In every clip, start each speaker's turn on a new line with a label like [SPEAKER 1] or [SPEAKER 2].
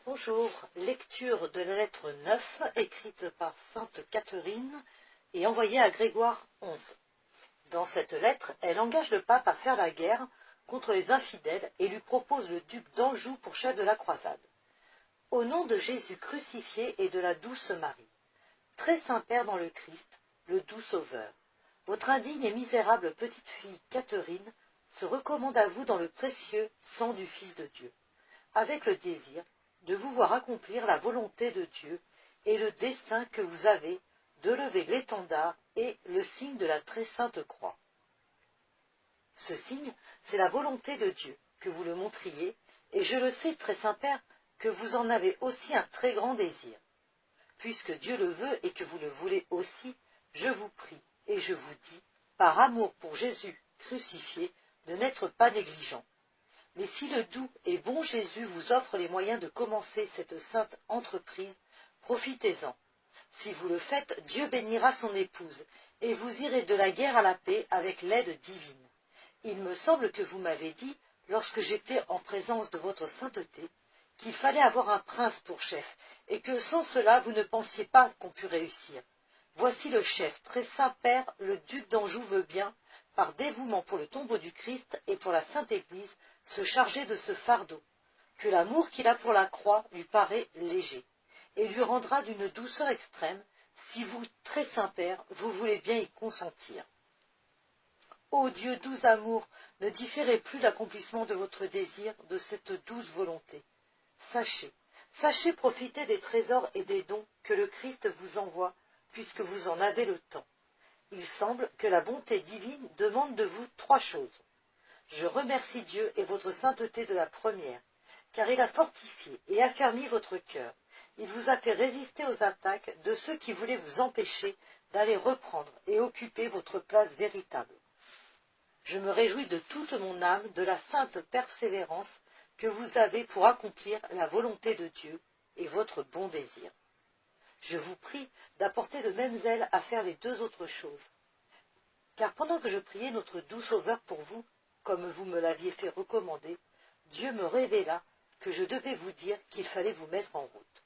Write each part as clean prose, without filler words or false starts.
[SPEAKER 1] Bonjour, lecture de la lettre 9, écrite par sainte Catherine et envoyée à Grégoire XI. Dans cette lettre, elle engage le pape à faire la guerre contre les infidèles et lui propose le duc d'Anjou pour chef de la croisade. Au nom de Jésus crucifié et de la douce Marie, très Saint-Père dans le Christ, le doux Sauveur, votre indigne et misérable petite fille Catherine se recommande à vous dans le précieux sang du Fils de Dieu, avec le désir de vous voir accomplir la volonté de Dieu et le dessein que vous avez de lever l'étendard et le signe de la très sainte croix. Ce signe, c'est la volonté de Dieu, que vous le montriez, et je le sais, très Saint-Père, que vous en avez aussi un très grand désir. Puisque Dieu le veut et que vous le voulez aussi, je vous prie et je vous dis, par amour pour Jésus crucifié, de n'être pas négligent. Mais si le doux et bon Jésus vous offre les moyens de commencer cette sainte entreprise, profitez-en. Si vous le faites, Dieu bénira son épouse, et vous irez de la guerre à la paix avec l'aide divine. Il me semble que vous m'avez dit, lorsque j'étais en présence de votre sainteté, qu'il fallait avoir un prince pour chef, et que sans cela vous ne pensiez pas qu'on pût réussir. Voici le chef, très saint Père, le duc d'Anjou veut bien, par dévouement pour le tombeau du Christ et pour la Sainte Église, se charger de ce fardeau, que l'amour qu'il a pour la croix lui paraît léger, et lui rendra d'une douceur extrême, si vous, très Saint-Père, vous voulez bien y consentir. Ô Dieu doux amour, ne différez plus l'accomplissement de votre désir, de cette douce volonté. Sachez profiter des trésors et des dons que le Christ vous envoie, puisque vous en avez le temps. Il semble que la bonté divine demande de vous 3 choses. Je remercie Dieu et votre sainteté de la première, car il a fortifié et affermi votre cœur. Il vous a fait résister aux attaques de ceux qui voulaient vous empêcher d'aller reprendre et occuper votre place véritable. Je me réjouis de toute mon âme de la sainte persévérance que vous avez pour accomplir la volonté de Dieu et votre bon désir. Je vous prie d'apporter le même zèle à faire les 2 autres choses. Car pendant que je priais notre doux Sauveur pour vous, comme vous me l'aviez fait recommander, Dieu me révéla que je devais vous dire qu'il fallait vous mettre en route.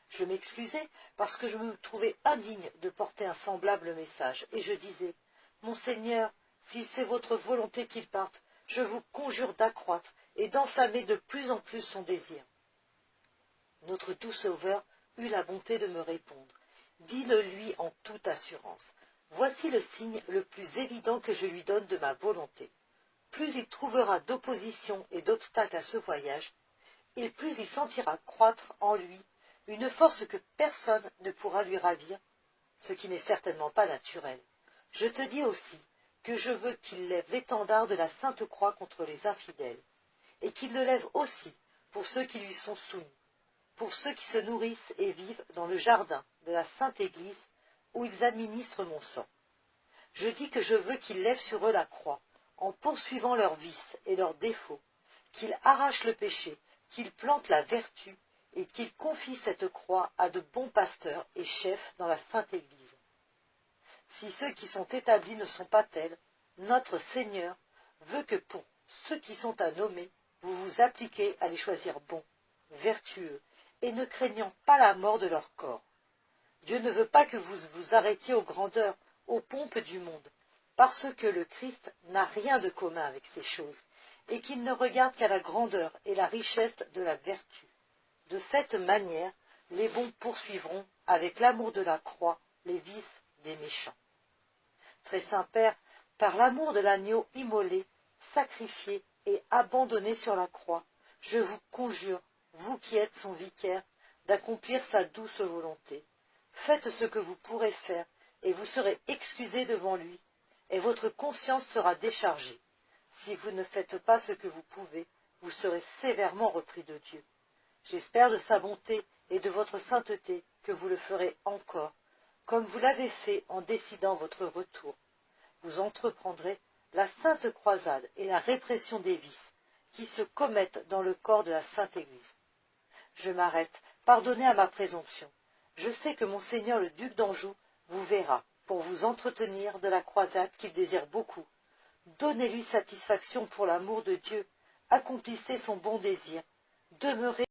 [SPEAKER 1] Je m'excusais parce que je me trouvais indigne de porter un semblable message, et je disais, « Mon Seigneur, si c'est votre volonté qu'il parte, je vous conjure d'accroître et d'enflammer de plus en plus son désir. » Notre doux Sauveur eut la bonté de me répondre, « Dis-le lui en toute assurance. Voici le signe le plus évident que je lui donne de ma volonté. Plus il trouvera d'opposition et d'obstacles à ce voyage, et plus il sentira croître en lui une force que personne ne pourra lui ravir, ce qui n'est certainement pas naturel. Je te dis aussi que je veux qu'il lève l'étendard de la Sainte Croix contre les infidèles, et qu'il le lève aussi pour ceux qui lui sont soumis, pour ceux qui se nourrissent et vivent dans le jardin de la Sainte Église où ils administrent mon sang. Je dis que je veux qu'il lève sur eux la croix, en poursuivant leurs vices et leurs défauts, qu'il arrache le péché, qu'il plante la vertu, et qu'il confie cette croix à de bons pasteurs et chefs dans la Sainte Église. Si ceux qui sont établis ne sont pas tels, notre Seigneur veut que pour ceux qui sont à nommer, vous vous appliquez à les choisir bons, vertueux, et ne craignant pas la mort de leur corps. Dieu ne veut pas que vous vous arrêtiez aux grandeurs, aux pompes du monde, parce que le Christ n'a rien de commun avec ces choses, et qu'il ne regarde qu'à la grandeur et la richesse de la vertu. De cette manière, les bons poursuivront, avec l'amour de la croix, les vices des méchants. Très Saint-Père, par l'amour de l'agneau immolé, sacrifié et abandonné sur la croix, je vous conjure, vous qui êtes son vicaire, d'accomplir sa douce volonté. Faites ce que vous pourrez faire, et vous serez excusé devant lui, et votre conscience sera déchargée. Si vous ne faites pas ce que vous pouvez, vous serez sévèrement repris de Dieu. J'espère de sa bonté et de votre sainteté que vous le ferez encore, comme vous l'avez fait en décidant votre retour. Vous entreprendrez la sainte croisade et la répression des vices qui se commettent dans le corps de la Sainte Église. Je m'arrête, pardonnez à ma présomption. Je sais que mon Seigneur le duc d'Anjou vous verra pour vous entretenir de la croisade qu'il désire beaucoup. Donnez-lui satisfaction pour l'amour de Dieu, accomplissez son bon désir, demeurez